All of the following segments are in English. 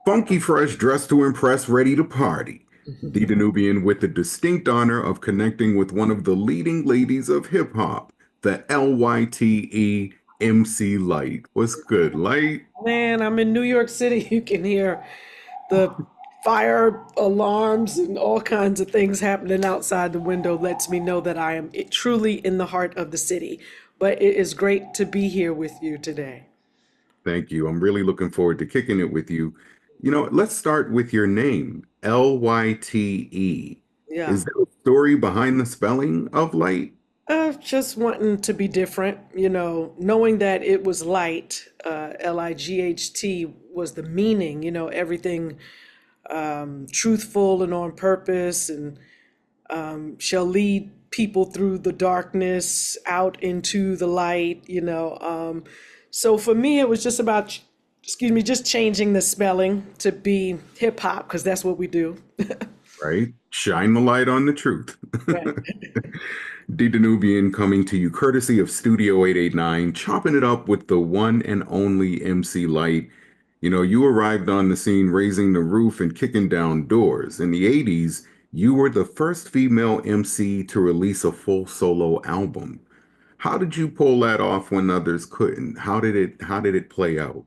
Funky fresh, dressed to impress, ready to party. The Danubian with the distinct honor of connecting with one of the leading ladies of hip hop, the LYTE MC Light. What's good, Light? Man, I'm in New York City. You can hear the fire alarms and all kinds of things happening outside the window. Lets me know that I am truly in the heart of the city. But it is great to be here with you today. Thank you. I'm really looking forward to kicking it with you. Let's start with your name, LYTE. Yeah. Is there a story behind the spelling of light? Just wanting to be different, knowing that it was light, Light, was the meaning, everything truthful and on purpose, and shall lead people through the darkness out into the light. So for me, it was just about, excuse me, just changing the spelling to be hip hop, because that's what we do. Right? Shine the light on the truth. Right. The Danubian coming to you courtesy of Studio 889, chopping it up with the one and only MC Light. You arrived on the scene raising the roof and kicking down doors. In the 80s, you were the first female MC to release a full solo album. How did you pull that off when others couldn't? How did it play out?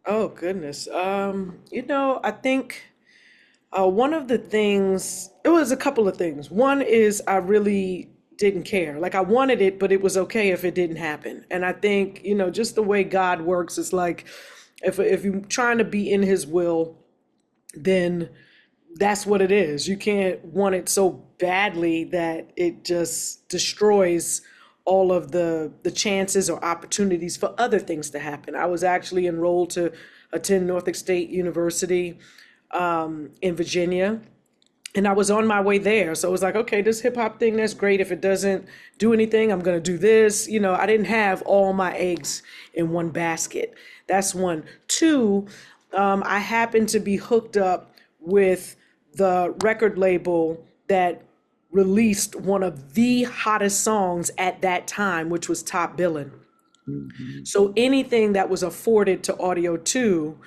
Oh, goodness. I think one of the things, it was a couple of things. One is I really didn't care. Like I wanted it, but it was okay if it didn't happen. And I think, just the way God works is like if you're trying to be in his will, then that's what it is. You can't want it so badly that it just destroys all of the chances or opportunities for other things to happen. I was actually enrolled to attend Norfolk State University in Virginia, and I was on my way there. So it was like, okay, this hip hop thing, that's great. If it doesn't do anything, I'm going to do this. I didn't have all my eggs in one basket. That's one. Two, I happened to be hooked up with the record label that released one of the hottest songs at that time, which was Top Billin'. Mhm. So anything that was afforded to Audio 2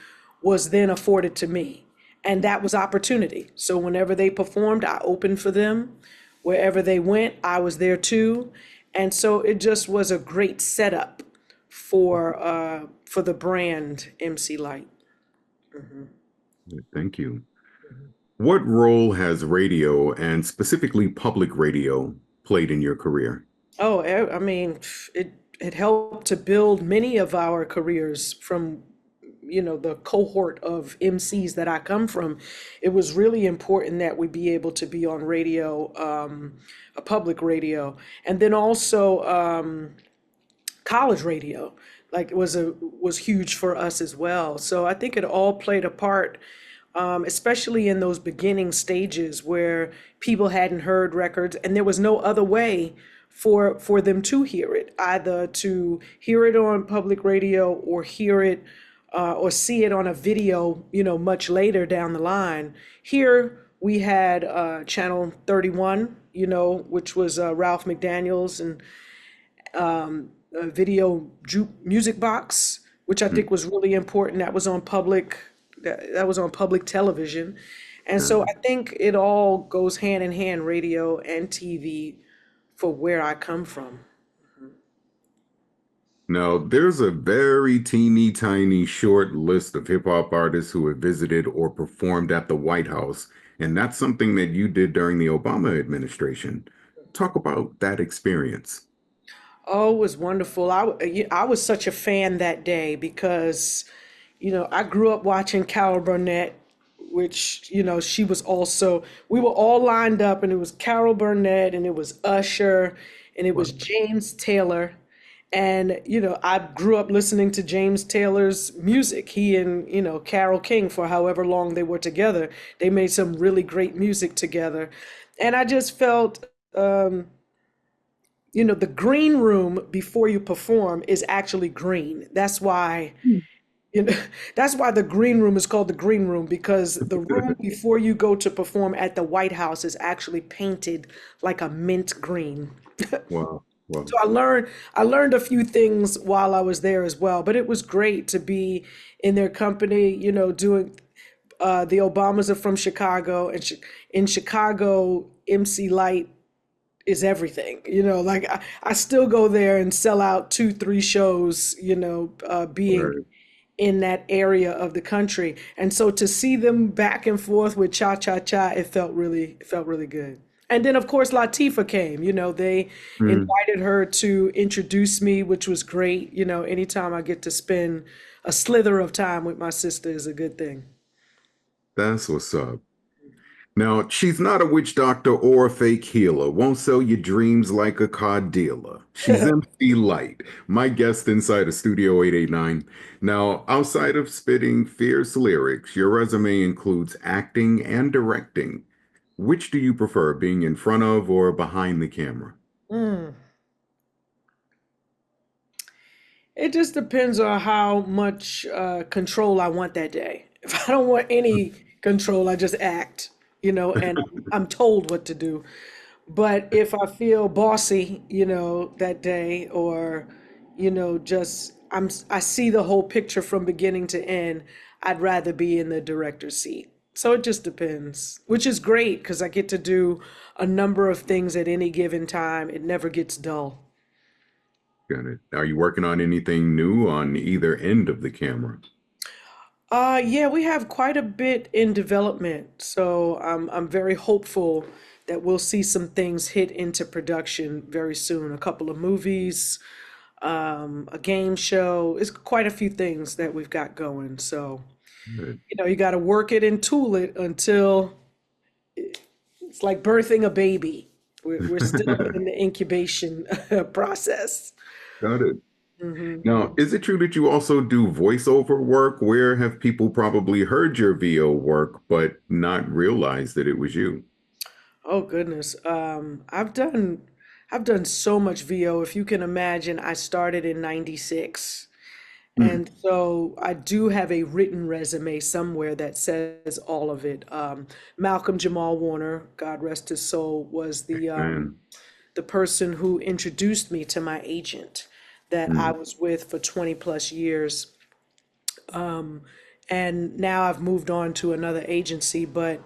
was then afforded to me. And that was opportunity. So whenever they performed, I opened for them. Wherever they went, I was there too. And so it just was a great setup for the brand MC Light. Thank you. What role has radio and specifically public radio played in your career? Oh, I mean, it helped to build many of our careers from, the cohort of MCs that I come from. It was really important that we be able to be on radio, a public radio, and then also college radio. Like was huge for us as well. So I think it all played a part, especially in those beginning stages where people hadn't heard records and there was no other way for them to hear it, either to hear it on public radio or hear it or see it on a video, much later down the line. Here we had Channel 31, which was Ralph McDaniels, and a video music box, which I think was really important. That was on public television. And so I think it all goes hand in hand, radio and TV, for where I come from. Now, there's a very teeny tiny short list of hip hop artists who have visited or performed at the White House, and that's something that you did during the Obama administration. Talk about that experience. Oh, it was wonderful. I was such a fan that day because, I grew up watching Carol Burnett, which, she was also, we were all lined up and it was Carol Burnett and it was Usher and it was Wow. James Taylor. And, I grew up listening to James Taylor's music. He and, Carole King, for however long they were together, they made some really great music together. And I just felt, the green room before you perform is actually green. You know, that's why the green room is called the green room, because the room before you go to perform at the White House is actually painted like a mint green. Wow. Wow. So I learned a few things while I was there as well, but it was great to be in their company, doing The Obamas are from Chicago, and in Chicago, MC Light is everything. Like I still go there and sell out two, three shows. Being Right. in that area of the country, and so to see them back and forth with Cha Cha Cha, it felt really good. And then of course Latifah came. They Mm, invited her to introduce me, which was great. Anytime I get to spend a slither of time with my sister is a good thing. that's what's up. Now, she's not a witch doctor or a fake healer, won't sell you dreams like a card dealer. She's MC Light, my guest inside of Studio 889. Now, outside of spitting fierce lyrics, your resume includes acting and directing. Which do you prefer, being in front of or behind the camera? Mm. It just depends on how much control I want that day. If I don't want any control, I just act, and I'm told what to do. But if I feel bossy, that day, or, just I see the whole picture from beginning to end, I'd rather be in the director's seat. So it just depends, which is great because I get to do a number of things at any given time. It never gets dull. Got it. Are you working on anything new on either end of the camera? Yeah, we have quite a bit in development, so I'm very hopeful that we'll see some things hit into production very soon. A couple of movies, a game show. It's quite a few things that we've got going. So, Good. you got to work it and tool it until it's like birthing a baby. We're still in the incubation process. Got it. Mhm. Now, is it true that you also do voiceover work? Where have people probably heard your VO work, but not realized that it was you? Oh goodness. I've done so much VO. If you can imagine, I started in 96. Mm, And so I do have a written resume somewhere that says all of it. Malcolm Jamal Warner, God rest his soul, was man. the person who introduced me to my agent that I Mm, was with for 20 plus years. And now I've moved on to another agency, but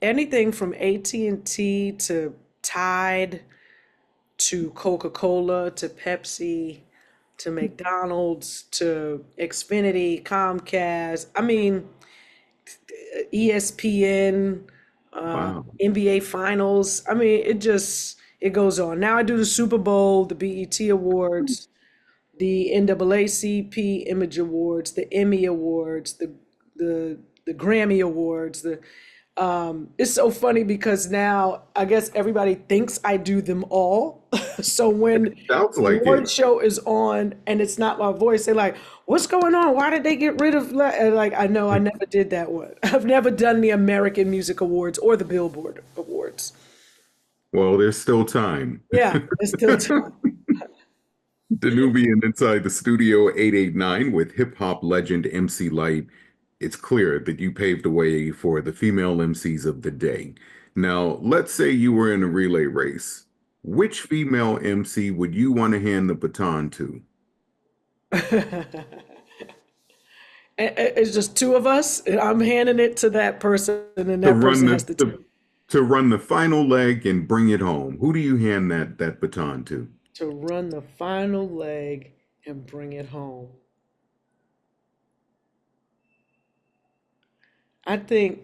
anything from AT&T to Tide to Coca-Cola to Pepsi to McDonald's to Xfinity, Comcast. I mean, ESPN, wow. NBA Finals. I mean, it goes on. Now I do the Super Bowl, the BET Awards, the NAACP Image Awards, the Emmy Awards, the the Grammy Awards. It's so funny because now I guess everybody thinks I do them all. So when Sounds the like it. award show is on and it's not my voice, they're like, "What's going on? Why did they get rid of?" And like, I know I never did that one. I've never done the American Music Awards or the Billboard Awards. Well, there's still time. Yeah, it's still time. Danubian inside the Studio 889 with hip hop legend MC Light. It's clear that you paved the way for the female MCs of the day. Now, let's say you were in a relay race. Which female MC would you want to hand the baton to? It's just two of us, and I'm handing it to that person, and To that run person has to to run the final leg and bring it home. Who do you hand that baton to? run the final leg and bring it home. I think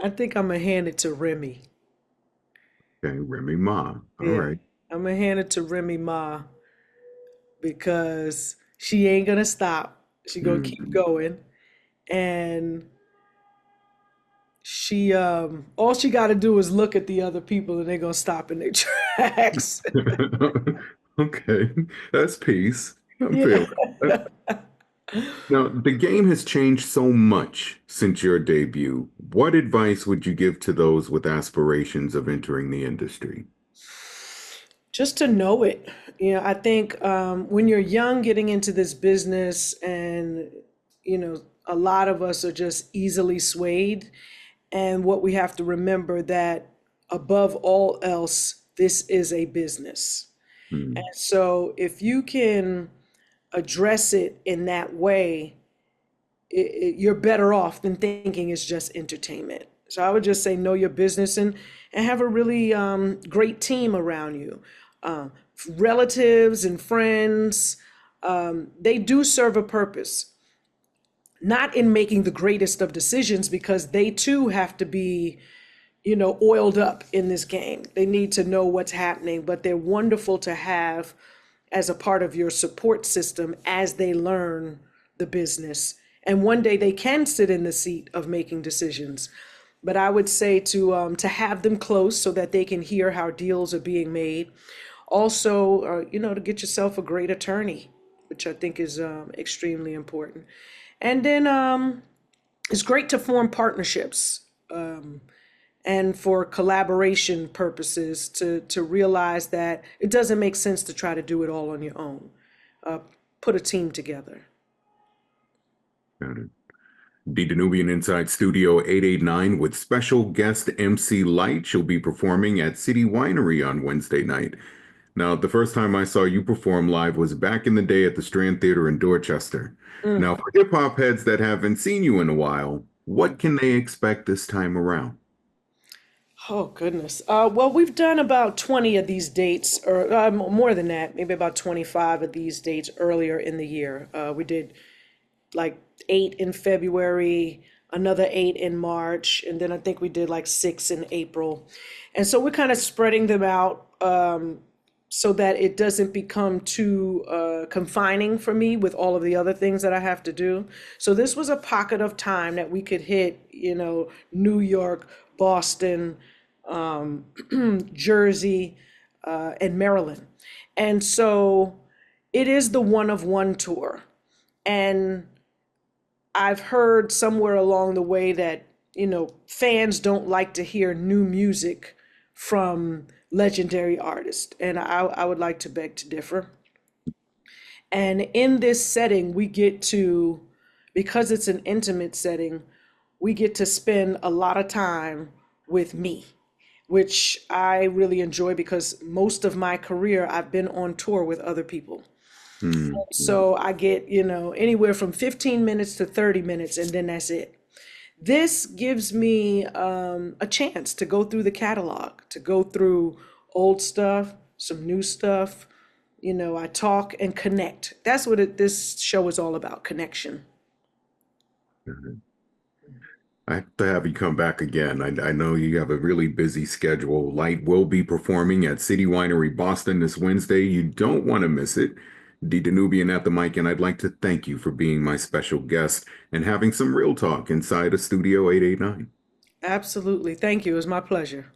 I think I'm gonna hand it to Remy. Okay, Remy Ma. All Yeah, right. I'm gonna hand it to Remy Ma because she ain't gonna stop. She gonna keep Mhm. going, and she all she got to do is look at the other people, and they're gonna stop in their tracks. Okay, that's peace. I'm Yeah. feeling that. Now, the game has changed so much since your debut. What advice would you give to those with aspirations of entering the industry? Just to know it. I think when you're young, getting into this business, and a lot of us are just easily swayed. And what we have to remember that above all else, this is a business. Hmm. And so if you can address it in that way, you're better off than thinking it's just entertainment. So I would just say know your business and have a really great team around you. Um, Relatives and friends, they do serve a purpose, not in making the greatest of decisions because they too have to be, oiled up in this game. They need to know what's happening, but they're wonderful to have as a part of your support system as they learn the business. And one day they can sit in the seat of making decisions. But I would say to have them close so that they can hear how deals are being made. Also, to get yourself a great attorney, which I think is extremely important. And then it's great to form partnerships and for collaboration purposes to realize that it doesn't make sense to try to do it all on your own. Uh, Put a team together. Got it. The Danubian Inside Studio 889 with special guest MC Light. She'll be performing at City Winery on Wednesday night. Now, the first time I saw you perform live was back in the day at the Strand Theater in Dorchester. Mm. Now, for hip hop heads that haven't seen you in a while, what can they expect this time around? Oh, goodness. Well, we've done about 20 of these dates, or more than that, maybe about 25 of these dates earlier in the year. We did like 8 in February, another 8 in March, and then I think we did like 6 in April. And so we're kind of spreading them out so that it doesn't become too confining for me with all of the other things that I have to do. So this was a pocket of time that we could hit, New York, Boston, Jersey, and Maryland. And so it is the one of one tour. And I've heard somewhere along the way that, fans don't like to hear new music from legendary artists. And I would like to beg to differ. And in this setting, because it's an intimate setting, we get to spend a lot of time with me, which I really enjoy because most of my career I've been on tour with other people. Yeah. So I get, anywhere from 15 minutes to 30 minutes, and then that's it. This gives me a chance to go through the catalog, to go through old stuff, some new stuff. I talk and connect. That's what this show is all about, connection. I have to have you come back again. I know you have a really busy schedule. Light will be performing at City Winery Boston this Wednesday. You don't want to miss it. The Danubian at the mic, and I'd like to thank you for being my special guest and having some real talk inside of Studio 889. Absolutely. Thank you. It was my pleasure.